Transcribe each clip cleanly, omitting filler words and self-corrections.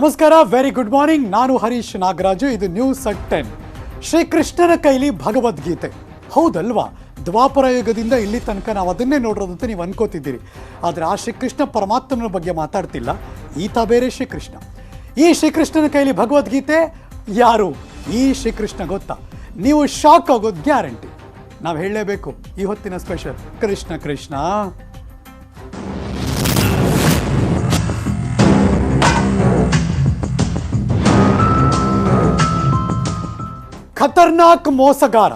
ನಮಸ್ಕಾರ, very good morning. ನಾನು ಹರೀಶ್ ನಾಗರಾಜು. ಇದು ನ್ಯೂಸ್ ಅಟ್ 10. ಶ್ರೀಕೃಷ್ಣನ ಕೈಲಿ ಭಗವದ್ಗೀತೆ, ಹೌದಲ್ವಾ? ದ್ವಾಪರ ಯುಗದಿಂದ ಇಲ್ಲಿ ತನಕ ನಾವು ಅದನ್ನೇ ನೋಡೋದಂತ ನೀವು ಅನ್ಕೋತಿದ್ದೀರಿ. ಆದರೆ ಆ ಶ್ರೀಕೃಷ್ಣ ಪರಮಾತ್ಮನ ಬಗ್ಗೆ ಮಾತಾಡ್ತಿಲ್ಲ, ಈತ ಬೇರೆ ಶ್ರೀಕೃಷ್ಣ. ಈ ಶ್ರೀಕೃಷ್ಣನ ಕೈಲಿ ಭಗವದ್ಗೀತೆ ಯಾರು? ಈ ಶ್ರೀಕೃಷ್ಣ ಗೊತ್ತಾ? ನೀವು ಶಾಕ್ ಆಗೋದು ಗ್ಯಾರಂಟಿ. ನಾವು ಹೇಳಲೇಬೇಕು. ಈ ಹೊತ್ತಿನ ಸ್ಪೆಷಲ್ ಕೃಷ್ಣ ಕೃಷ್ಣ. ಖತರ್ನಾಕ್ ಮೋಸಗಾರ,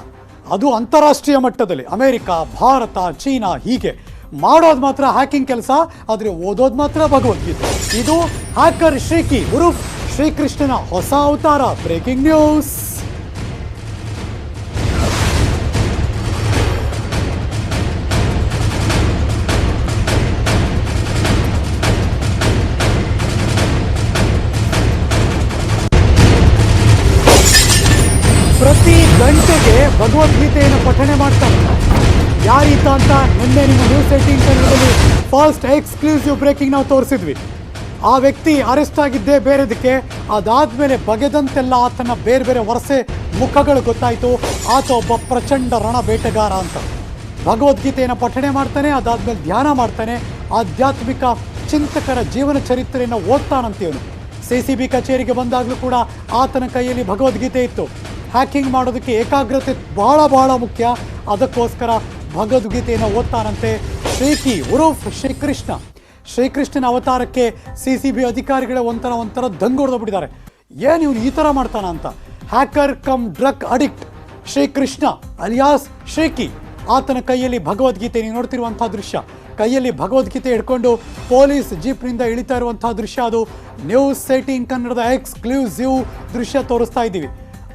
ಅದು ಅಂತಾರಾಷ್ಟ್ರೀಯ ಮಟ್ಟದಲ್ಲಿ. ಅಮೆರಿಕ, ಭಾರತ, ಚೀನಾ ಹೀಗೆ ಮಾಡೋದು ಮಾತ್ರ ಹ್ಯಾಕಿಂಗ್ ಕೆಲಸ, ಆದರೆ ಓದೋದು ಮಾತ್ರ ಭಗವದ್ಗೀತೆ. ಇದು ಹ್ಯಾಕರ್ ಶ್ರೀಕಿ ಉರುಫ್ ಶ್ರೀಕೃಷ್ಣನ ಹೊಸ ಅವತಾರ. Breaking news. ಪ್ರತಿ ಗಂಟೆಗೆ ಭಗವದ್ಗೀತೆಯನ್ನು ಪಠಣೆ ಮಾಡ್ತಾನೆ. ಯಾರೀತ ಅಂತ ನಿನ್ನೆ ನಿಮ್ಮ ನ್ಯೂಸ್ 18 ಕನ್ನಡದಲ್ಲಿ ಫಸ್ಟ್ ಎಕ್ಸ್ಕ್ಲೂಸಿವ್ ಬ್ರೇಕಿಂಗ್ ನಾವು ತೋರಿಸಿದ್ವಿ. ಆ ವ್ಯಕ್ತಿ ಅರೆಸ್ಟ್ ಆಗಿದ್ದೇ ಬೇರೆದಕ್ಕೆ, ಅದಾದಮೇಲೆ ಬಗೆದಂತೆಲ್ಲ ಆತನ ಬೇರೆ ಬೇರೆ ವರಸೆ ಮುಖಗಳು ಗೊತ್ತಾಯಿತು. ಆತ ಒಬ್ಬ ಪ್ರಚಂಡ ರಣ ಬೇಟೆಗಾರ ಅಂತ. ಭಗವದ್ಗೀತೆಯನ್ನು ಪಠಣೆ ಮಾಡ್ತಾನೆ, ಅದಾದಮೇಲೆ ಧ್ಯಾನ ಮಾಡ್ತಾನೆ, ಆಧ್ಯಾತ್ಮಿಕ ಚಿಂತಕರ ಜೀವನ ಚರಿತ್ರೆಯನ್ನು ಓದ್ತಾನಂತೀವನು. CCB ಕಚೇರಿಗೆ ಬಂದಾಗಲೂ ಕೂಡ ಆತನ ಕೈಯಲ್ಲಿ ಭಗವದ್ಗೀತೆ ಇತ್ತು. ಹ್ಯಾಕಿಂಗ್ ಮಾಡೋದಕ್ಕೆ ಏಕಾಗ್ರತೆ ಬಹಳ ಮುಖ್ಯ, ಅದಕ್ಕೋಸ್ಕರ ಭಗವದ್ಗೀತೆಯನ್ನು ಓದ್ತಾನಂತೆ ಶ್ರೀಕಿ ಉರುಫ್ ಶ್ರೀಕೃಷ್ಣ. ಶ್ರೀಕೃಷ್ಣನ ಅವತಾರಕ್ಕೆ CCB ಅಧಿಕಾರಿಗಳೇ ಒಂಥರ ದಂಗೊಡ್ದುಬಿಟ್ಟಿದ್ದಾರೆ. ಏನು ಇವನು ಈ ಥರ ಮಾಡ್ತಾನ ಅಂತ. Hacker cum drug addict Srikrishna alias Sriki. ಆತನ ಕೈಯಲ್ಲಿ ಭಗವದ್ಗೀತೆ, ನೀವು ನೋಡ್ತಿರುವಂಥ ದೃಶ್ಯ, ಕೈಯಲ್ಲಿ ಭಗವದ್ಗೀತೆ ಹಿಡ್ಕೊಂಡು ಪೊಲೀಸ್ ಜೀಪ್ನಿಂದ ಇಳಿತಾ ಇರುವಂಥ ದೃಶ್ಯ. ಅದು ನ್ಯೂಸ್ 18 ಕನ್ನಡದ ಎಕ್ಸ್ಕ್ಲೂಸಿವ್ ದೃಶ್ಯ ತೋರಿಸ್ತಾ ಇದ್ದೀವಿ.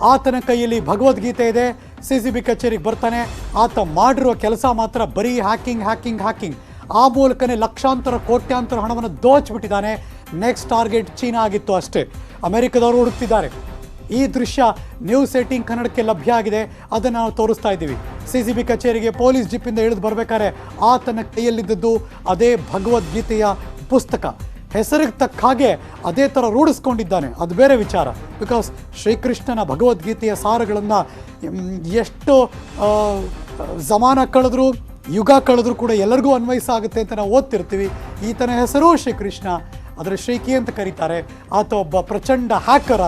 ಆತನ ಕೈಯಲ್ಲಿ ಭಗವದ್ಗೀತೆ ಇದೆ. CCB ಕಚೇರಿಗೆ ಬರ್ತಾನೆ. ಆತ ಮಾಡಿರುವ ಕೆಲಸ ಮಾತ್ರ ಬರೀ ಹ್ಯಾಕಿಂಗ್. ಆ ಮೂಲಕನೇ ಲಕ್ಷಾಂತರ ಕೋಟ್ಯಾಂತರ ಹಣವನ್ನು ದೋಚಿಬಿಟ್ಟಿದ್ದಾನೆ. ನೆಕ್ಸ್ಟ್ ಟಾರ್ಗೆಟ್ ಚೀನಾ ಆಗಿತ್ತು ಅಷ್ಟೇ. ಅಮೆರಿಕದವರು ಹುಡುಕ್ತಿದ್ದಾರೆ. ಈ ದೃಶ್ಯ ನ್ಯೂಸ್ 18 ಕನ್ನಡಕ್ಕೆ ಲಭ್ಯ ಆಗಿದೆ, ಅದನ್ನು ನಾವು ತೋರಿಸ್ತಾ ಇದ್ದೀವಿ. CCB ಕಚೇರಿಗೆ ಪೊಲೀಸ್ ಜೀಪಿಂದ ಇಳಿದು ಬರಬೇಕಾದ್ರೆ ಆತನ ಕೈಯಲ್ಲಿದ್ದದ್ದು ಅದೇ ಭಗವದ್ಗೀತೆಯ ಪುಸ್ತಕ. ಹೆಸರಿಗೆ ತಕ್ಕ ಹಾಗೆ ಅದೇ ಥರ ರೂಢಿಸ್ಕೊಂಡಿದ್ದಾನೆ, ಅದು ಬೇರೆ ವಿಚಾರ. ಬಿಕಾಸ್ ಶ್ರೀಕೃಷ್ಣನ ಭಗವದ್ಗೀತೆಯ ಸಾರಗಳನ್ನು ಎಷ್ಟು ಜಮಾನ ಕಳೆದ್ರು, ಯುಗ ಕಳೆದ್ರು ಕೂಡ ಎಲ್ಲರಿಗೂ ಅನ್ವಯಿಸ ಆಗುತ್ತೆ ಅಂತ ನಾವು ಓದ್ತಿರ್ತೀವಿ. ಈತನ ಹೆಸರು ಶ್ರೀಕೃಷ್ಣ, ಆದರೆ ಶ್ರೀಕಿ ಅಂತ ಕರೀತಾರೆ. ಆತ ಒಬ್ಬ ಪ್ರಚಂಡ ಹ್ಯಾಕರ್.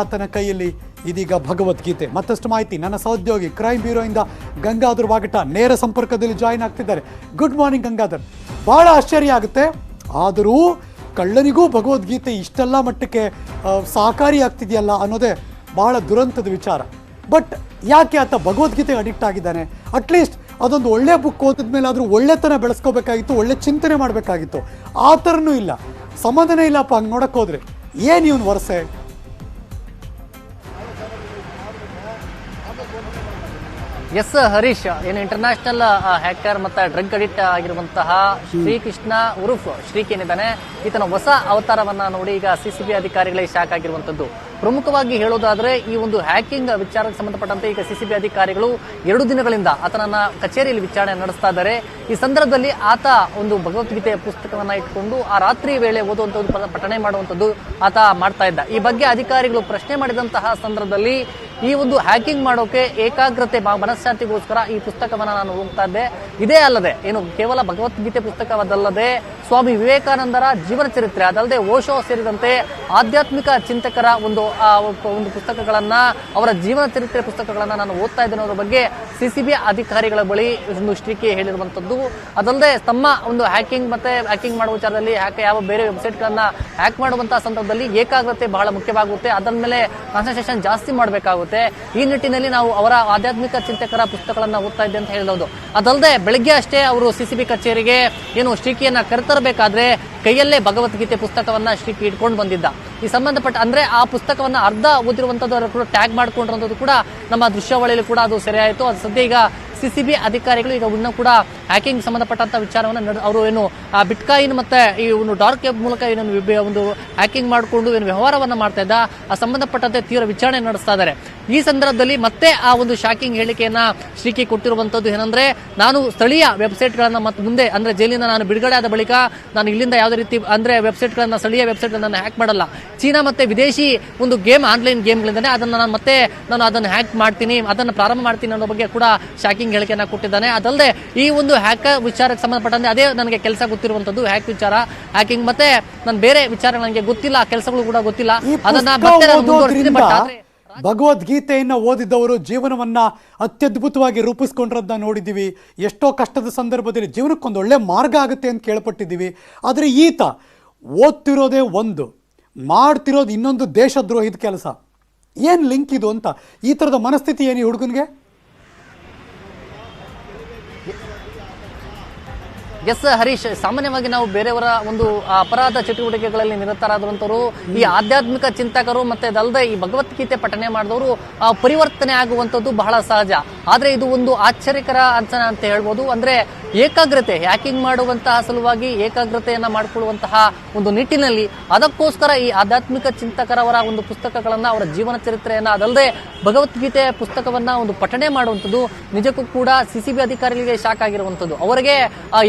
ಆತನ ಕೈಯಲ್ಲಿ ಇದೀಗ ಭಗವದ್ಗೀತೆ. ಮತ್ತಷ್ಟು ಮಾಹಿತಿ ನನ್ನ ಸಹೋದ್ಯೋಗಿ ಕ್ರೈಮ್ ಬ್ಯೂರೋಯಿಂದ ಗಂಗಾಧರ್ ವಾಗಟ ನೇರ ಸಂಪರ್ಕದಲ್ಲಿ ಜಾಯಿನ್ ಆಗ್ತಿದ್ದಾರೆ. Good morning Gangadhar. ಭಾಳ ಆಶ್ಚರ್ಯ ಆಗುತ್ತೆ, ಆದರೂ ಕಳ್ಳನಿಗೂ ಭಗವದ್ಗೀತೆ ಇಷ್ಟೆಲ್ಲ ಮಟ್ಟಕ್ಕೆ ಸಹಕಾರಿ ಆಗ್ತಿದೆಯಲ್ಲ ಅನ್ನೋದೇ ಬಹಳ ದುರಂತದ ವಿಚಾರ. ಬಟ್ ಯಾಕೆ ಆತ ಭಗವದ್ಗೀತೆಗೆ ಅಡಿಕ್ಟ್ ಆಗಿದ್ದಾನೆ? ಅಟ್ಲೀಸ್ಟ್ ಅದೊಂದು ಒಳ್ಳೆ ಬುಕ್ ಓದಿದ ಮೇಲೆ ಆದರೂ ಒಳ್ಳೆತನ ಬೆಳೆಸ್ಕೋಬೇಕಾಗಿತ್ತು, ಒಳ್ಳೆ ಚಿಂತನೆ ಮಾಡಬೇಕಾಗಿತ್ತು. ಆ ಥರನೂ ಇಲ್ಲ, ಸಮಾಧಾನ ಇಲ್ಲಪ್ಪ. ಹಂಗೆ ನೋಡಕ್ಕೆ ಹೋದ್ರೆ ಏನು ಇವನು ವರಸೆ? ಎಸ್ ಹರೀಶ್, ಏನು ಇಂಟರ್ನ್ಯಾಷನಲ್ ಹ್ಯಾಕರ್ ಮತ್ತು ಡ್ರಗ್ ಅಡಿಕ್ಟ್ ಆಗಿರುವಂತಹ ಶ್ರೀಕೃಷ್ಣ ಉರುಫ್ ಶ್ರೀಕಿ ಏನಿದ್ದಾನೆ, ಈತನ ಹೊಸ ಅವತಾರವನ್ನ ನೋಡಿ ಈಗ CCB ಅಧಿಕಾರಿಗಳೇ ಶಾಕ್ ಆಗಿರುವಂತದ್ದು. ಪ್ರಮುಖವಾಗಿ ಹೇಳೋದಾದ್ರೆ, ಈ ಒಂದು ಹ್ಯಾಕಿಂಗ್ ವಿಚಾರಕ್ಕೆ ಸಂಬಂಧಪಟ್ಟಂತೆ ಈಗ CCB ಅಧಿಕಾರಿಗಳು 2 ದಿನಗಳಿಂದ ಆತನನ್ನ ಕಚೇರಿಯಲ್ಲಿ ವಿಚಾರಣೆ ನಡೆಸ್ತಾ ಇದ್ದಾರೆ. ಈ ಸಂದರ್ಭದಲ್ಲಿ ಆತ ಒಂದು ಭಗವದ್ಗೀತೆಯ ಪುಸ್ತಕವನ್ನ ಇಟ್ಕೊಂಡು ಆ ರಾತ್ರಿ ವೇಳೆ ಓದುವಂಥದ್ದು, ಪಠಣೆ ಮಾಡುವಂಥದ್ದು ಆತ ಮಾಡ್ತಾ ಇದ್ದ. ಈ ಬಗ್ಗೆ ಅಧಿಕಾರಿಗಳು ಪ್ರಶ್ನೆ ಮಾಡಿದಂತಹ ಸಂದರ್ಭದಲ್ಲಿ ಈ ಒಂದು ಹ್ಯಾಕಿಂಗ್ ಮಾಡೋಕೆ ಏಕಾಗ್ರತೆ, ಮನಃಶಾಂತಿಗೋಸ್ಕರ ಈ ಪುಸ್ತಕವನ್ನ ನಾನು ಓದ್ತಾ ಇದ್ದೆ. ಇದೇ ಅಲ್ಲದೆ ಏನು ಕೇವಲ ಭಗವದ್ಗೀತೆ ಪುಸ್ತಕವಲ್ಲದೆ ಸ್ವಾಮಿ ವಿವೇಕಾನಂದರ ಜೀವನ ಚರಿತ್ರೆ, ಅದಲ್ಲದೆ ಓಶೋ ಸೇರಿದಂತೆ ಆಧ್ಯಾತ್ಮಿಕ ಚಿಂತಕರ ಒಂದು ಪುಸ್ತಕಗಳನ್ನ, ಅವರ ಜೀವನ ಚರಿತ್ರೆ ಪುಸ್ತಕಗಳನ್ನ ನಾನು ಓದ್ತಾ ಇದ್ದೇನೆ ಅನ್ನೋದ್ರ ಬಗ್ಗೆ CCB ಅಧಿಕಾರಿಗಳ ಬಳಿ ಒಂದು ಶ್ರೀಕಿ ಹೇಳಿರುವಂತದ್ದು. ಅದಲ್ಲದೆ ತಮ್ಮ ಒಂದು ಹ್ಯಾಕಿಂಗ್ ಮಾಡುವ ವಿಚಾರದಲ್ಲಿ ಯಾವ ಬೇರೆ ವೆಬ್ಸೈಟ್ಗಳನ್ನ ಹ್ಯಾಕ್ ಮಾಡುವಂತಹ ಸಂದರ್ಭದಲ್ಲಿ ಏಕಾಗ್ರತೆ ಬಹಳ ಮುಖ್ಯವಾಗುತ್ತೆ, ಅದರ ಮೇಲೆ ಕಾನ್ಸಂಟ್ರೇಷನ್ ಜಾಸ್ತಿ ಮಾಡಬೇಕಾಗುತ್ತೆ. ಈ ನಿಟ್ಟಿನಲ್ಲಿ ನಾವು ಅವರ ಆಧ್ಯಾತ್ಮಿಕ ಚಿಂತಕರ ಪುಸ್ತಕಗಳನ್ನ ಓದ್ತಾ ಇದ್ದೆ ಅಂತ ಹೇಳಬಹುದು. ಅದಲ್ಲದೆ ಬೆಳಗ್ಗೆ ಅಷ್ಟೇ ಅವರು CCB ಕಚೇರಿಗೆ ಏನು ಶ್ರೀಕಿಯನ್ನ ಕರೆತರಬೇಕಾದ್ರೆ ಕೈಯಲ್ಲೇ ಭಗವದ್ಗೀತೆ ಪುಸ್ತಕವನ್ನ ಶ್ರೀಕಿ ಇಟ್ಕೊಂಡು ಬಂದಿದ್ದ. ಈ ಸಂಬಂಧಪಟ್ಟ ಅಂದ್ರೆ ಆ ಪುಸ್ತಕವನ್ನ ಅರ್ಧ ಓದಿರುವಂತದ್ದು ಕೂಡ ಟ್ಯಾಗ್ ಮಾಡ್ಕೊಂಡಿರುವಂತದ್ದು ಕೂಡ ನಮ್ಮ ದೃಶ್ಯಾವಳಿಯಲ್ಲಿ ಕೂಡ ಅದು ಸೆರೆ ಆಯಿತು. ಅದು ಸದ್ಯ ಈಗ CCB ಅಧಿಕಾರಿಗಳು ಈಗ ಇನ್ನೂ ಕೂಡ ಹ್ಯಾಕಿಂಗ್ ಸಂಬಂಧಪಟ್ಟಂತ ವಿಚಾರವನ್ನು ಅವರು ಏನು ಬಿಟ್ಕಾಯಿನ್ ಮತ್ತೆ ಈ ಒಂದು ಡಾರ್ಕ್ ವೆಬ್ ಮೂಲಕ ಏನು ಒಂದು ಹ್ಯಾಕಿಂಗ್ ಮಾಡಿಕೊಂಡು ಏನು ವ್ಯವಹಾರವನ್ನ ಮಾಡ್ತಾ ಇದ್ದ ಆ ಸಂಬಂಧಪಟ್ಟಂತೆ ತೀವ್ರ ವಿಚಾರಣೆ ನಡೆಸ್ತಾ ಇದ್ದಾರೆ. ಈ ಸಂದರ್ಭದಲ್ಲಿ ಮತ್ತೆ ಆ ಒಂದು ಶಾಕಿಂಗ್ ಹೇಳಿಕೆಯನ್ನ ಶ್ರೀಕಿ ಕೊಟ್ಟಿರುವಂತದ್ದು ಏನಂದ್ರೆ, ನಾನು ಸ್ಥಳೀಯ ವೆಬ್ಸೈಟ್ಗಳನ್ನ ಮತ್ತೆ ಮುಂದೆ ಅಂದ್ರೆ ಜೈಲಿಂದ ನಾನು ಬಿಡುಗಡೆ ಆದ ಬಳಿಕ ನಾನು ಇಲ್ಲಿಂದ ಯಾವುದೇ ರೀತಿ ಅಂದ್ರೆ ವೆಬ್ಸೈಟ್ಗಳನ್ನ ಸ್ಥಳೀಯ ವೆಬ್ಸೈಟ್ಗಳನ್ನ ಹ್ಯಾಕ್ ಮಾಡಲ್ಲ. ಚೀನಾ ಮತ್ತೆ ವಿದೇಶಿ ಒಂದು ಆನ್ಲೈನ್ ಗೇಮ್ಗಳಿಂದಾನೆ ನಾನು ಅದನ್ನು ಹ್ಯಾಕ್ ಮಾಡ್ತೀನಿ, ಅದನ್ನು ಪ್ರಾರಂಭ ಮಾಡ್ತೀನಿ ಅನ್ನೋ ಬಗ್ಗೆ ಕೂಡ ಶಾಕಿಂಗ್ ಹೇಳಿಕೆಯನ್ನ ಕೊಟ್ಟಿದ್ದಾನೆ. ಅದಲ್ಲದೆ ಈ ಒಂದು ಹ್ಯಾಕ್ ವಿಚಾರಕ್ಕೆ ಸಂಬಂಧಪಟ್ಟಂತೆ ಅದೇ ನನಗೆ ಕೆಲಸ ಗೊತ್ತಿರುವಂತದ್ದು ಹ್ಯಾಕ್ ವಿಚಾರ, ಹ್ಯಾಕಿಂಗ್ ಮತ್ತೆ ನಾನು ಬೇರೆ ವಿಚಾರಗಳು ನನಗೆ ಗೊತ್ತಿಲ್ಲ, ಕೆಲಸಗಳು ಕೂಡ ಗೊತ್ತಿಲ್ಲ, ಅದನ್ನ ಮತ್ತೆ ನಾನು ಮುಂದುವರಿಸ್ತೀನಿ. ಬಟ್ ಆದ್ರೆ ಭಗವದ್ಗೀತೆಯನ್ನ ಓದಿದ್ದವರು ಜೀವನವನ್ನ ಅತ್ಯದ್ಭುತವಾಗಿ ರೂಪಿಸ್ಕೊಂಡಿರೋದನ್ನ ನೋಡಿದ್ದೀವಿ. ಎಷ್ಟೋ ಕಷ್ಟದ ಸಂದರ್ಭದಲ್ಲಿ ಜೀವನಕ್ಕೊಂದು ಒಳ್ಳೆ ಮಾರ್ಗ ಆಗುತ್ತೆ ಅಂತ ಕೇಳ್ಪಟ್ಟಿದ್ದೀವಿ. ಆದರೆ ಈತ ಓದ್ತಿರೋದೇ ಒಂದು, ಮಾಡ್ತಿರೋದು ಇನ್ನೊಂದು ದೇಶದ್ರೋಹಿದ ಕೆಲಸ. ಏನು ಲಿಂಕ್ ಇದು ಅಂತ ಈ ಥರದ ಮನಸ್ಥಿತಿ ಏನು ಈ ಹುಡುಗನಿಗೆ? ಎಸ್ ಹರೀಶ್, ಸಾಮಾನ್ಯವಾಗಿ ನಾವು ಬೇರೆಯವರ ಒಂದು ಅಪರಾಧ ಚಟುವಟಿಕೆಗಳಲ್ಲಿ ನಿರತರಾದಂಥವರು, ಈ ಆಧ್ಯಾತ್ಮಿಕ ಚಿಂತಕರು ಮತ್ತೆ ಅದಲ್ಲದೆ ಈ ಭಗವದ್ಗೀತೆ ಪಠನೆ ಮಾಡಿದವರು ಪರಿವರ್ತನೆ ಆಗುವಂಥದ್ದು ಬಹಳ ಸಹಜ. ಆದರೆ ಇದು ಒಂದು ಆಶ್ಚರ್ಯಕರ ಅಂತ ಹೇಳ್ಬೋದು. ಅಂದ್ರೆ ಏಕಾಗ್ರತೆ, ಹ್ಯಾಕಿಂಗ್ ಮಾಡುವಂತಹ ಸಲುವಾಗಿ ಏಕಾಗ್ರತೆಯನ್ನ ಮಾಡಿಕೊಳ್ಳುವಂತಹ ಒಂದು ನಿಟ್ಟಿನಲ್ಲಿ ಅದಕ್ಕೋಸ್ಕರ ಈ ಆಧ್ಯಾತ್ಮಿಕ ಚಿಂತಕರವರ ಒಂದು ಪುಸ್ತಕಗಳನ್ನ, ಅವರ ಜೀವನ ಚರಿತ್ರೆಯನ್ನ, ಅದಲ್ಲದೆ ಭಗವದ್ಗೀತೆ ಪುಸ್ತಕವನ್ನ ಒಂದು ಪಠನೆ ಮಾಡುವಂಥದ್ದು ನಿಜಕ್ಕೂ ಕೂಡ ಸಿಸಿಬಿ ಅಧಿಕಾರಿಗಳಿಗೆ ಶಾಕ್ ಆಗಿರುವಂಥದ್ದು. ಅವರಿಗೆ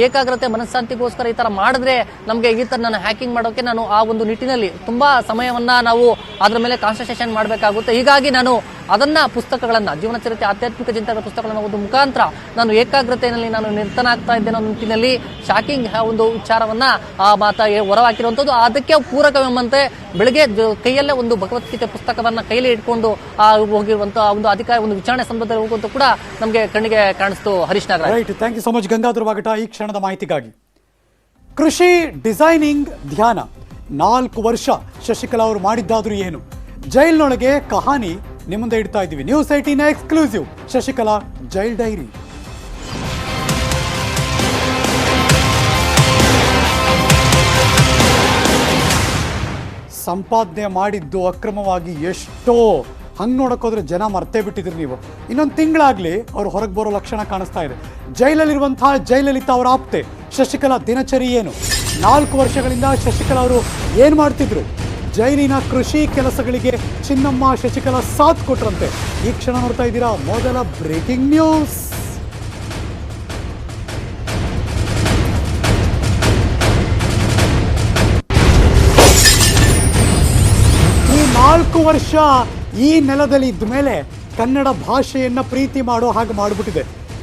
ಏಕಾಗ್ರತೆ ಮನಸ್ಸಾಂತಿಗೋಸ್ಕರ ಈ ತರ ಮಾಡಿದ್ರೆ ನಮಗೆ ಈ ತರ ನಾನು ಹ್ಯಾಕಿಂಗ್ ಮಾಡೋಕೆ ನಾನು ಆ ಒಂದು ನಿಟ್ಟಿನಲ್ಲಿ ತುಂಬಾ ಸಮಯವನ್ನ ನಾವು ಅದ್ರ ಮೇಲೆ ಕಾನ್ಸಂಟ್ರೇಷನ್ ಮಾಡಬೇಕಾಗುತ್ತೆ. ಹೀಗಾಗಿ ನಾನು ಅದನ್ನ ಪುಸ್ತಕಗಳನ್ನ, ಜೀವನ ಚರಿತ್ರೆ, ಆಧ್ಯಾತ್ಮಿಕ ಚಿಂತಕರ ಪುಸ್ತಕಗಳನ್ನ ಒಂದು ಮುಖಾಂತರ ನಾನು ಏಕಾಗ್ರತೆಯಲ್ಲಿ ನಾನು ನಿರತನಾಗ್ತಾ ಇದ್ದೇನೆ ಅನ್ನೋ ನಿಟ್ಟಿನಲ್ಲಿ ಶಾಕಿಂಗ್ ಒಂದು ವಿಚಾರವನ್ನ ಹೊರಹಾಕಿರುವಂಥದ್ದು. ಅದಕ್ಕೆ ಪೂರಕವೆಂಬಂತೆ ಬೆಳಗ್ಗೆ ಕೈಯಲ್ಲೇ ಒಂದು ಭಗವದ್ಗೀತೆ ಪುಸ್ತಕವನ್ನ ಕೈಯಲ್ಲಿ ಇಟ್ಕೊಂಡು ಹೋಗಿರುವಂತಹ ಒಂದು ಅಧಿಕಾರಿ ಒಂದು ವಿಚಾರಣೆ ಸಂದರ್ಭದಲ್ಲಿ ಹೋಗುವಂತ ಕೂಡ ನಮಗೆ ಕಣ್ಣಿಗೆ ಕಾಣಿಸ್ತು. Harish Nagaraj. Right, thank you so much Gangadhar ವಾಗಟ ಈ ಕ್ಷಣದ ಮಾಹಿತಿಗಾಗಿ. ಕೃಷಿ ಡಿಸೈನಿಂಗ್ ಧ್ಯಾನ 4 ವರ್ಷ ಶಶಿಕಲಾ ಅವರು ಮಾಡಿದ್ದಾದ್ರೂ ಏನು? ಜೈಲಿನೊಳಗೆ ಕಹಾನಿ ನಿಮ್ಮ ಮುಂದೆ ಇಡ್ತಾ ಇದ್ದೀವಿ. News 18 exclusive Shashikala jail dairy. ಸಂಪಾದನೆ ಮಾಡಿದ್ದು ಅಕ್ರಮವಾಗಿ ಎಷ್ಟೋ, ಹಂಗೆ ನೋಡೋಕ್ಕೋದ್ರೆ ಜನ ಮರ್ತೇ ಬಿಟ್ಟಿದ್ರಿ ನೀವು. ಇನ್ನೊಂದು ತಿಂಗಳಾಗಲಿ ಅವ್ರು ಹೊರಗೆ ಬರೋ ಲಕ್ಷಣ ಕಾಣಿಸ್ತಾ ಇದೆ. ಜೈಲಲ್ಲಿರುವಂತಹ ಜಯಲಲಿತಾ ಅವರ ಆಪ್ತೆ ಶಶಿಕಲಾ ದಿನಚರಿ ಏನು? 4 ವರ್ಷಗಳಿಂದ ಶಶಿಕಲಾ ಅವರು ಏನು ಮಾಡ್ತಿದ್ರು? ಜೈಲಿನ ಕೃಷಿ ಕೆಲಸಗಳಿಗೆ ಚಿನ್ನಮ್ಮ ಶಶಿಕಲಾ ಸಾಥ್ ಕೊಟ್ರಂತೆ. ಈ ಕ್ಷಣ ನೋಡ್ತಾ ಇದ್ದೀರಾ. ಮೊದಲ ಬ್ರೇಕಿಂಗ್ ನ್ಯೂಸ್. ಈ 4 ವರ್ಷ ಈ ನೆಲದಲ್ಲಿ ಇದ್ದ ಮೇಲೆ ಕನ್ನಡ ಭಾಷೆಯನ್ನ ಪ್ರೀತಿ ಮಾಡೋ ಹಾಗೆ ಮಾಡಿಬಿಟ್ಟಿದೆ.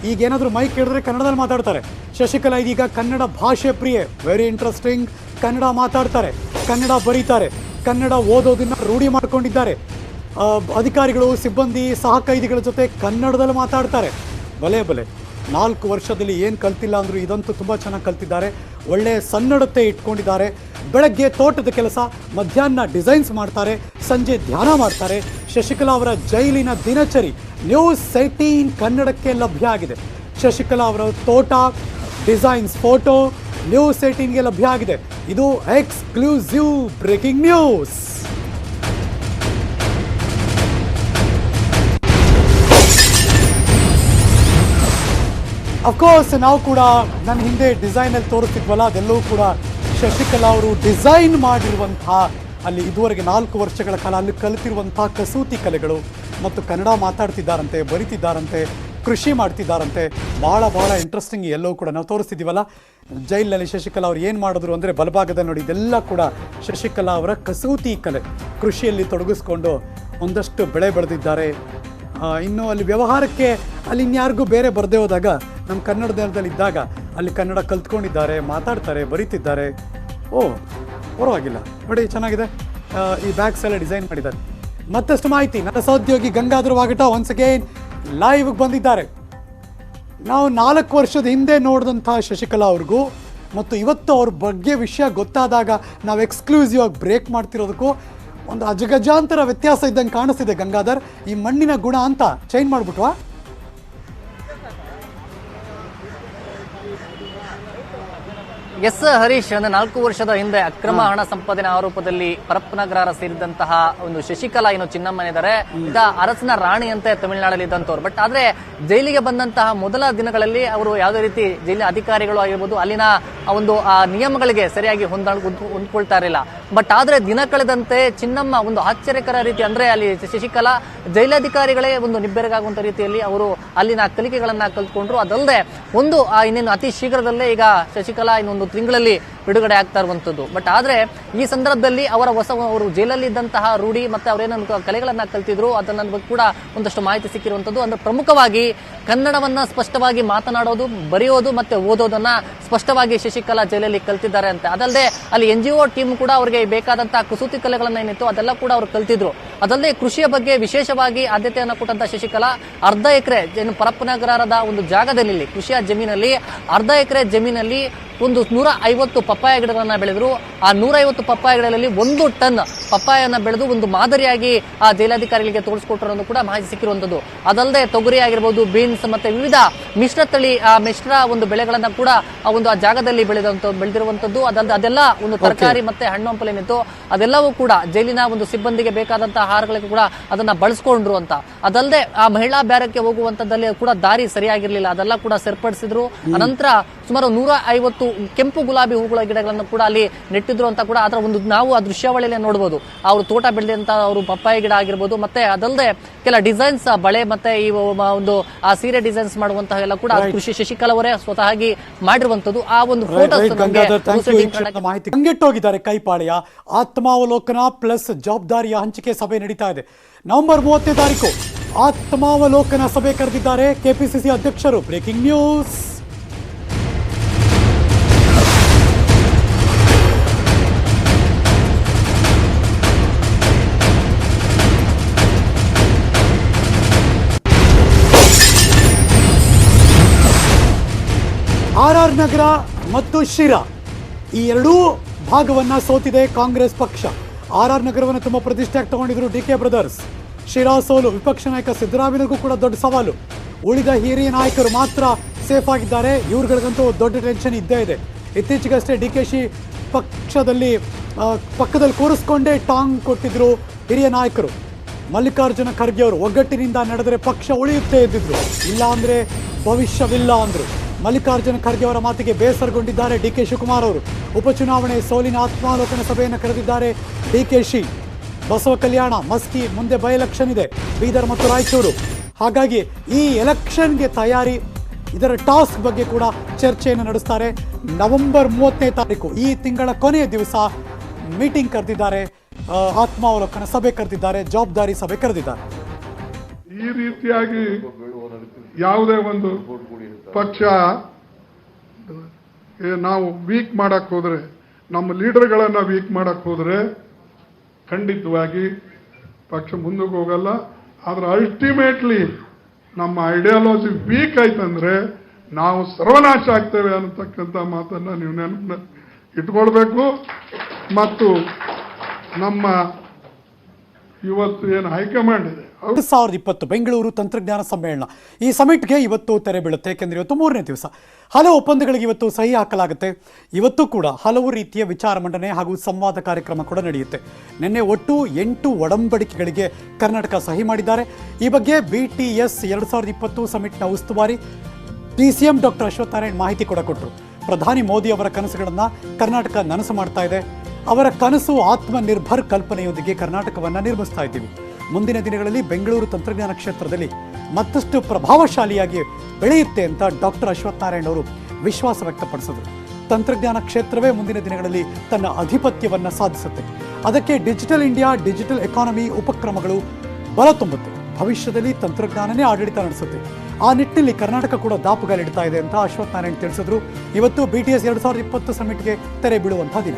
ಈಗ ಏನಾದರೂ ಮೈಕ್ ಹಿಡಿದ್ರೆ ಕನ್ನಡದಲ್ಲಿ ಮಾತಾಡ್ತಾರೆ. ಶಶಿಕಲಾ ಇದೀಗ ಕನ್ನಡ ಭಾಷೆ ಪ್ರಿಯೆ. Very interesting. ಕನ್ನಡ ಮಾತಾಡ್ತಾರೆ, ಕನ್ನಡ ಬರೀತಾರೆ, ಕನ್ನಡ ಓದೋದನ್ನ ರೂಢಿ ಮಾಡ್ಕೊಂಡಿದ್ದಾರೆ. ಅಧಿಕಾರಿಗಳು, ಸಿಬ್ಬಂದಿ, ಸಹ ಕೈದಿಗಳ ಜೊತೆ ಕನ್ನಡದಲ್ಲಿ ಮಾತಾಡ್ತಾರೆ. ಬಲೆ 4 ವರ್ಷದಲ್ಲಿ ಏನು ಕಲ್ತಿಲ್ಲ ಅಂದರೂ ಇದಂತೂ ತುಂಬ ಚೆನ್ನಾಗಿ ಕಲ್ತಿದ್ದಾರೆ. ಒಳ್ಳೆಯ ಸನ್ನಡತೆ ಇಟ್ಕೊಂಡಿದ್ದಾರೆ. ಬೆಳಗ್ಗೆ ತೋಟದ ಕೆಲಸ, ಮಧ್ಯಾಹ್ನ ಡಿಸೈನ್ಸ್ ಮಾಡ್ತಾರೆ, ಸಂಜೆ ಧ್ಯಾನ ಮಾಡ್ತಾರೆ. ಶಶಿಕಲಾ ಅವರ ಜೈಲಿನ ದಿನಚರಿ ನ್ಯೂಸ್ 18 ಕನ್ನಡಕ್ಕೆ ಲಭ್ಯ ಆಗಿದೆ. ಶಶಿಕಲಾ ಅವರ ತೋಟ, ಡಿಸೈನ್ಸ್ ಫೋಟೋ ನ್ಯೂಸ್ 18ಗೆ ಲಭ್ಯ ಆಗಿದೆ. ಇದು ಎಕ್ಸ್ಕ್ಲೂಸಿವ್ ಬ್ರೇಕಿಂಗ್ ನ್ಯೂಸ್. ಅಫ್ಕೋರ್ಸ್ ನಾವು ಕೂಡ ನನ್ನ ಹಿಂದೆ ಡಿಸೈನಲ್ಲಿ ತೋರಿಸ್ತಿದ್ವಲ್ಲ, ಅದೆಲ್ಲವೂ ಕೂಡ ಶಶಿಕಲಾ ಅವರು ಡಿಸೈನ್ ಮಾಡಿರುವಂತಹ, ಅಲ್ಲಿ ಇದುವರೆಗೆ 4 ವರ್ಷಗಳ ಕಾಲ ಅಲ್ಲಿ ಕಲಿತಿರುವಂತಹ ಕಸೂತಿ ಕಲೆಗಳು ಮತ್ತು ಕನ್ನಡ ಮಾತಾಡ್ತಿದ್ದಾರಂತೆ, ಬರಿತಿದ್ದಾರಂತೆ, ಕೃಷಿ ಮಾಡ್ತಿದ್ದಾರಂತೆ. ಭಾಳ ಇಂಟ್ರೆಸ್ಟಿಂಗ್ ಎಲ್ಲವೂ ಕೂಡ ನಾವು ತೋರಿಸ್ತಿದ್ದೀವಲ್ಲ. ಜೈಲಿನಲ್ಲಿ ಶಶಿಕಲಾ ಅವ್ರು ಏನು ಮಾಡಿದ್ರು ಅಂದರೆ, ಬಲಭಾಗದಲ್ಲಿ ನೋಡಿ ಇದೆಲ್ಲ ಕೂಡ ಶಶಿಕಲಾ ಅವರ ಕಸೂತಿ ಕಲೆ. ಕೃಷಿಯಲ್ಲಿ ತೊಡಗಿಸ್ಕೊಂಡು ಒಂದಷ್ಟು ಬೆಳೆ ಬೆಳೆದಿದ್ದಾರೆ. ಇನ್ನು ಅಲ್ಲಿ ವ್ಯವಹಾರಕ್ಕೆ ಅಲ್ಲಿ ಇನ್ಯಾರಿಗೂ ಬೇರೆ ಬರದೇ ಹೋದಾಗ ನಮ್ಮ ಕನ್ನಡ ನೆಲದಲ್ಲಿ ಇದ್ದಾಗ ಅಲ್ಲಿ ಕನ್ನಡ ಕಲ್ತ್ಕೊಂಡಿದ್ದಾರೆ, ಮಾತಾಡ್ತಾರೆ, ಬರೀತಿದ್ದಾರೆ. ಪರವಾಗಿಲ್ಲ ನೋಡಿ, ಚೆನ್ನಾಗಿದೆ. ಈ ಬ್ಯಾಗ್ಸ್ ಎಲ್ಲ ಡಿಸೈನ್ ಮಾಡಿದ್ದಾರೆ. ಮತ್ತಷ್ಟು ಮಾಹಿತಿ ನನ್ನ ಸಹೋದ್ಯೋಗಿ ಗಂಗಾಧರ್ ವಾಗಟ ಒನ್ಸ್ ಅಗೇನ್ ಲೈವ್ಗೆ ಬಂದಿದ್ದಾರೆ. ನಾವು 4 ವರ್ಷದ ಹಿಂದೆ ನೋಡಿದಂಥ ಶಶಿಕಲಾ ಅವ್ರಿಗೂ ಮತ್ತು ಇವತ್ತು ಅವ್ರ ಬಗ್ಗೆ ವಿಷಯ ಗೊತ್ತಾದಾಗ ನಾವು ಎಕ್ಸ್ಕ್ಲೂಸಿವ್ ಆಗಿ ಬ್ರೇಕ್ ಮಾಡ್ತಿರೋದಕ್ಕೂ ಒಂದು ಅಜಗಜಾಂತರ ವ್ಯತ್ಯಾಸ ಇದ್ದಂಗೆ ಕಾಣಿಸ್ತಿದೆ. ಗಂಗಾಧರ್, ಈ ಮಣ್ಣಿನ ಗುಣ ಅಂತ ಚೇಂಜ್ ಮಾಡಿಬಿಟ್ವಾ? ಎಸ್ ಹರೀಶ್, 4 ವರ್ಷದ ಹಿಂದೆ ಅಕ್ರಮ ಹಣ ಸಂಪಾದನೆ ಆರೋಪದಲ್ಲಿ ಪರಪ್ಪನಗರ ಸೇರಿದಂತಹ ಒಂದು ಶಶಿಕಲಾ ಏನು ಚಿನ್ನಮ್ಮನಿದ್ದಾರೆ, ಇದ ಅರಸನ ರಾಣಿ ಅಂತ ತಮಿಳುನಾಡಲ್ಲಿ ಇದ್ದಂತವ್ರು. ಬಟ್ ಆದ್ರೆ ಜೈಲಿಗೆ ಬಂದಂತಹ ಮೊದಲ ದಿನಗಳಲ್ಲಿ ಅವರು ಯಾವುದೇ ರೀತಿ ಜೈಲಿನ ಅಧಿಕಾರಿಗಳು ಆಗಿರ್ಬೋದು ಅಲ್ಲಿನ ಒಂದು ನಿಯಮಗಳಿಗೆ ಸರಿಯಾಗಿ ಹೊಂದ್ಕೊಳ್ತಾ ಇರಲಿಲ್ಲ. ಬಟ್ ಆದ್ರೆ ದಿನ ಕಳೆದಂತೆ ಚಿನ್ನಮ್ಮ ಒಂದು ಆಶ್ಚರ್ಯಕರ ರೀತಿ, ಅಂದ್ರೆ ಅಲ್ಲಿ ಶಶಿಕಲಾ ಜೈಲಾಧಿಕಾರಿಗಳೇ ಒಂದು ನಿಬ್ಬೆರಗಾಗುವಂತ ರೀತಿಯಲ್ಲಿ ಅವರು ಅಲ್ಲಿನ ಕಲಿಕೆಗಳನ್ನ ಕಲ್ತ್ಕೊಂಡ್ರು. ಅದಲ್ಲದೆ ಒಂದು ಇನ್ನೇನು ಅತಿ ಶೀಘ್ರದಲ್ಲೇ ಈಗ ಶಶಿಕಲಾ ಇನ್ನೊಂದು ತಿಂಗಳಲ್ಲಿ ಬಿಡುಗಡೆ ಆಗ್ತಾ ಇರುವಂತದ್ದು. ಬಟ್ ಆದ್ರೆ ಈ ಸಂದರ್ಭದಲ್ಲಿ ಅವರು ಜೈಲಲ್ಲಿ ಇದ್ದಂತಹ ರೂಢಿ ಮತ್ತೆ ಅವರೇನು ಕಲೆಗಳನ್ನ ಕಲ್ತಿದ್ರು ಅದನ್ನ ಬಗ್ಗೆ ಕೂಡ ಒಂದಷ್ಟು ಮಾಹಿತಿ ಸಿಕ್ಕಿರುವಂತದ್ದು. ಅಂದ್ರೆ ಪ್ರಮುಖವಾಗಿ ಕನ್ನಡವನ್ನ ಸ್ಪಷ್ಟವಾಗಿ ಮಾತನಾಡೋದು, ಬರೆಯೋದು ಮತ್ತೆ ಓದೋದನ್ನ ಸ್ಪಷ್ಟವಾಗಿ ಶಶಿಕಲಾ ಜೈಲಲ್ಲಿ ಕಲ್ತಿದ್ದಾರೆ ಅಂತ. ಅದಲ್ಲದೆ ಅಲ್ಲಿ NGO ಟೀಮ್ ಕೂಡ ಅವರಿಗೆ ಬೇಕಾದಂತಹ ಕಸೂತಿ ಕಲೆಗಳನ್ನ ಏನಿತ್ತು ಅದೆಲ್ಲ ಕೂಡ ಅವರು ಕಲ್ತಿದ್ರು. ಅದಲ್ಲದೆ ಕೃಷಿಯ ಬಗ್ಗೆ ವಿಶೇಷವಾಗಿ ಆದ್ಯತೆಯನ್ನು ಕೊಟ್ಟಂತ ಶಶಿಕಲಾ ಅರ್ಧ ಎಕರೆ ಪರಪ್ಪನಗರದ ಒಂದು ಜಾಗದಲ್ಲಿ ಕೃಷಿಯ ಜಮೀನಲ್ಲಿ ಅರ್ಧ ಎಕರೆ ಜಮೀನಲ್ಲಿ ಒಂದು 150 ಪಪ್ಪಾಯ ಗಿಡಗಳನ್ನ ಬೆಳೆದ್ರು. ಆ 150 ಪಪ್ಪಾಯ ಗಿಡಗಳಲ್ಲಿ 1 ಟನ್ ಪಪ್ಪಾಯನ್ನ ಬೆಳೆದು ಒಂದು ಮಾದರಿಯಾಗಿ ಆ ಜೈಲಾಧಿಕಾರಿಗಳಿಗೆ ತೋರಿಸಿಕೊಟ್ಟರು ಕೂಡ ಮಾಹಿತಿ ಸಿಕ್ಕಿರುವಂತದ್ದು. ಅದಲ್ಲದೆ ತೊಗರಿ ಆಗಿರ್ಬೋದು, ಬೀನ್ಸ್ ಮತ್ತೆ ವಿವಿಧ ಮಿಶ್ರ ಒಂದು ಬೆಳೆಗಳನ್ನ ಕೂಡ ಆ ಜಾಗದಲ್ಲಿ ಬೆಳೆದಿರುವಂತದ್ದು. ಅದೆಲ್ಲ ಒಂದು ತರಕಾರಿ ಮತ್ತೆ ಹಣ್ಣು ಹಂಪಲೇನಿತ್ತು ಅದೆಲ್ಲವೂ ಕೂಡ ಜೈಲಿನ ಒಂದು ಸಿಬ್ಬಂದಿಗೆ ಬೇಕಾದಂತಹ ಆಹಾರಗಳಿಗೆ ಕೂಡ ಅದನ್ನ ಬಳಸ್ಕೊಂಡ್ರು ಅಂತ. ಅದಲ್ಲದೆ ಆ ಮಹಿಳಾ ಬ್ಯಾರಕ್ಕೆ ಹೋಗುವಂತದ್ದಲ್ಲಿ ಕೂಡ ದಾರಿ ಸರಿಯಾಗಿರ್ಲಿಲ್ಲ, ಅದೆಲ್ಲ ಕೂಡ ಸರಿಪಡಿಸಿದ್ರು. ಅನಂತರ ಸುಮಾರು 150 ಕೆಂಪು ಗುಲಾಬಿ ಹೂಗಳ ಗಿಡಗಳನ್ನು ಕೂಡ ಅಲ್ಲಿ ನೆಟ್ಟಿದ್ರು ಅಂತ ಕೂಡ ಅದರ ಒಂದು ನಾವು ಆ ದೃಶ್ಯಾವಳಿಯಲ್ಲಿ ನೋಡಬಹುದು. ಅವರು ತೋಟ ಬೆಳೆದಂತ ಅವರು ಪಪ್ಪಾಯ ಗಿಡ ಆಗಿರ್ಬೋದು, ಮತ್ತೆ ಅದಲ್ಲದೆ ಕೆಲ ಡಿಸೈನ್ಸ್ ಬಳೆ ಮತ್ತೆ ಈ ಒಂದು ಆ ಸೀರೆ ಡಿಸೈನ್ಸ್ ಮಾಡುವಂತಹ ಎಲ್ಲ ಕೂಡ ಕೃಷಿ ಶಶಿಕಲಾ ಅವರೇ ಸ್ವತಃ ಮಾಡಿರುವಂತದ್ದು. ಆ ಒಂದು ಮಾಹಿತಿ ಕಂಗೆಟ್ಟೋಗಿದ್ದಾರೆ ಕೈಪಾಳೆಯ. ಆತ್ಮಾವಲೋಕನ ಪ್ಲಸ್ ಜವಾಬ್ದಾರಿಯ ಹಂಚಿಕೆ ಸಭೆ ನಡೀತಾ ಇದೆ. ನವೆಂಬರ್ 30ನೇ ತಾರೀಕು ಆತ್ಮಾವಲೋಕನ ಸಭೆ ಕರೆದಿದ್ದಾರೆ ಕೆಪಿಸಿಸಿ ಅಧ್ಯಕ್ಷರು. Breaking news. RR ನಗರ ಮತ್ತು ಶಿರಾ ಈ ಎರಡೂ ಭಾಗವನ್ನ ಸೋತಿದೆ ಕಾಂಗ್ರೆಸ್ ಪಕ್ಷ. RR ನಗರವನ್ನು ತುಂಬಾ ಪ್ರತಿಷ್ಠೆಯಾಗಿ ತಗೊಂಡಿದ್ರು DK ಬ್ರದರ್ಸ್. ಶಿರಾ ಸೋಲು ವಿಪಕ್ಷ ನಾಯಕ ಸಿದ್ದರಾಮಯ್ಯಗೂ ಕೂಡ ದೊಡ್ಡ ಸವಾಲು. ಉಳಿದ ಹಿರಿಯ ನಾಯಕರು ಮಾತ್ರ ಸೇಫ್ ಆಗಿದ್ದಾರೆ. ಇವ್ರುಗಳಿಗಂತೂ ದೊಡ್ಡ ಟೆನ್ಷನ್ ಇದ್ದೇ ಇದೆ. ಇತ್ತೀಚೆಗಷ್ಟೇ DKಶಿ ಪಕ್ಕದಲ್ಲಿ ಕೂರಿಸ್ಕೊಂಡೇ ಟಾಂಗ್ ಕೊಟ್ಟಿದ್ರು ಹಿರಿಯ ನಾಯಕರು. ಮಲ್ಲಿಕಾರ್ಜುನ ಖರ್ಗೆ ಅವರು ಒಗ್ಗಟ್ಟಿನಿಂದ ನಡೆದರೆ ಪಕ್ಷ ಉಳಿಯುತ್ತೆ ಎಂದಿದ್ರು, ಇಲ್ಲ ಅಂದ್ರೆ ಭವಿಷ್ಯವಿಲ್ಲ ಅಂದ್ರು. ಮಲ್ಲಿಕಾರ್ಜುನ ಖರ್ಗೆ ಅವರ ಮಾತಿಗೆ ಬೇಸರಗೊಂಡಿದ್ದಾರೆ DK ಶಿವಕುಮಾರ್ ಅವರು. ಉಪಚುನಾವಣೆ ಸೋಲಿನ ಆತ್ಮಾವಲೋಕನ ಸಭೆಯನ್ನು ಕರೆದಿದ್ದಾರೆ DKಶಿ. ಬಸವ ಕಲ್ಯಾಣ, ಮಸ್ಕಿ, ಮುಂದೆ ಬೈ ಎಲೆಕ್ಷನ್ ಇದೆ, ಬೀದರ್ ಮತ್ತು ರಾಯಚೂರು. ಹಾಗಾಗಿ ಈ ಎಲೆಕ್ಷನ್ಗೆ ತಯಾರಿ, ಇದರ ಟಾಸ್ಕ್ ಬಗ್ಗೆ ಕೂಡ ಚರ್ಚೆಯನ್ನು ನಡೆಸ್ತಾರೆ. ನವೆಂಬರ್ 30ನೇ ತಾರೀಕು ಈ ತಿಂಗಳ ಕೊನೆಯ ದಿವಸ ಮೀಟಿಂಗ್ ಕರೆದಿದ್ದಾರೆ, ಆತ್ಮಾವಲೋಕನ ಸಭೆ ಕರೆದಿದ್ದಾರೆ, ಜವಾಬ್ದಾರಿ ಸಭೆ ಕರೆದಿದ್ದಾರೆ. ಈ ರೀತಿಯಾಗಿ ಯಾವುದೇ ಒಂದು ಪಕ್ಷ ನಾವು ವೀಕ್ ಮಾಡಕ್ ಹೋದ್ರೆ, ನಮ್ಮ ಲೀಡರ್ಗಳನ್ನ ವೀಕ್ ಮಾಡಕ್ ಹೋದ್ರೆ ಖಂಡಿತವಾಗಿ ಪಕ್ಷ ಮುಂದಕ್ಕೆ ಹೋಗಲ್ಲ. ಆದ್ರೆ ಅಲ್ಟಿಮೇಟ್ಲಿ ನಮ್ಮ ಐಡಿಯಾಲಜಿ ವೀಕ್ ಆಯ್ತಂದ್ರೆ ನಾವು ಸರ್ವನಾಶ ಆಗ್ತೇವೆ ಅನ್ನತಕ್ಕಂಥ ಮಾತನ್ನ ನೀವು ನೆನಪು ಇಟ್ಕೊಳ್ಬೇಕು. ಮತ್ತು ನಮ್ಮ ಇವತ್ತು ಏನು ಹೈಕಮಾಂಡ್ ಇದೆ 2020 ಬೆಂಗಳೂರು ತಂತ್ರಜ್ಞಾನ ಸಮ್ಮೇಳನ, ಈ ಸಮಿಟ್ಗೆ ಇವತ್ತು ತೆರೆ ಬೀಳುತ್ತೆ. ಯಾಕೆಂದರೆ ಇವತ್ತು 3ನೇ ದಿವಸ. ಹಲವು ಒಪ್ಪಂದಗಳಿಗೆ ಇವತ್ತು ಸಹಿ ಹಾಕಲಾಗುತ್ತೆ. ಇವತ್ತು ಕೂಡ ಹಲವು ರೀತಿಯ ವಿಚಾರ ಮಂಡನೆ ಹಾಗೂ ಸಂವಾದ ಕಾರ್ಯಕ್ರಮ ಕೂಡ ನಡೆಯುತ್ತೆ. ನಿನ್ನೆ ಒಟ್ಟು 8 ಒಡಂಬಡಿಕೆಗಳಿಗೆ ಕರ್ನಾಟಕ ಸಹಿ ಮಾಡಿದ್ದಾರೆ. ಈ ಬಗ್ಗೆ BTS 2020 ಸಮಿಟ್ನ ಉಸ್ತುವಾರಿ DCM ಡಾಕ್ಟರ್ ಅಶ್ವಥ್ ನಾರಾಯಣ್ ಮಾಹಿತಿ ಕೂಡ ಕೊಟ್ಟರು. ಪ್ರಧಾನಿ ಮೋದಿ ಅವರ ಕನಸುಗಳನ್ನು ಕರ್ನಾಟಕ ನನಸು ಮಾಡ್ತಾ ಇದೆ. ಅವರ ಕನಸು ಆತ್ಮನಿರ್ಭರ್ ಕಲ್ಪನೆಯೊಂದಿಗೆ ಕರ್ನಾಟಕವನ್ನು ನಿರ್ಮಿಸ್ತಾ ಇದ್ದೀವಿ. ಮುಂದಿನ ದಿನಗಳಲ್ಲಿ ಬೆಂಗಳೂರು ತಂತ್ರಜ್ಞಾನ ಕ್ಷೇತ್ರದಲ್ಲಿ ಮತ್ತಷ್ಟು ಪ್ರಭಾವಶಾಲಿಯಾಗಿ ಬೆಳೆಯುತ್ತೆ ಅಂತ ಡಾಕ್ಟರ್ ಅಶ್ವಥ್ ನಾರಾಯಣ್ ಅವರು ವಿಶ್ವಾಸ ವ್ಯಕ್ತಪಡಿಸಿದರು. ತಂತ್ರಜ್ಞಾನ ಕ್ಷೇತ್ರವೇ ಮುಂದಿನ ದಿನಗಳಲ್ಲಿ ತನ್ನ ಅಧಿಪತ್ಯವನ್ನು ಸಾಧಿಸುತ್ತೆ. ಅದಕ್ಕೆ ಡಿಜಿಟಲ್ ಇಂಡಿಯಾ, ಡಿಜಿಟಲ್ ಎಕಾನಮಿ ಉಪಕ್ರಮಗಳು ಬಲ ತುಂಬುತ್ತೆ. ಭವಿಷ್ಯದಲ್ಲಿ ತಂತ್ರಜ್ಞಾನನೇ ಆಡಳಿತ ನಡೆಸುತ್ತೆ. ಆ ನಿಟ್ಟಿನಲ್ಲಿ ಕರ್ನಾಟಕ ಕೂಡ ದಾಪುಗಾಲಿಡ್ತಾ ಇದೆ ಅಂತ ಅಶ್ವಥ್ ನಾರಾಯಣ್ ತಿಳಿಸಿದ್ರು. ಇವತ್ತು BTS 2020 ಸಮಿಟ್ಗೆ ತೆರೆ ಬೀಳುವಂತಹ ದಿನ.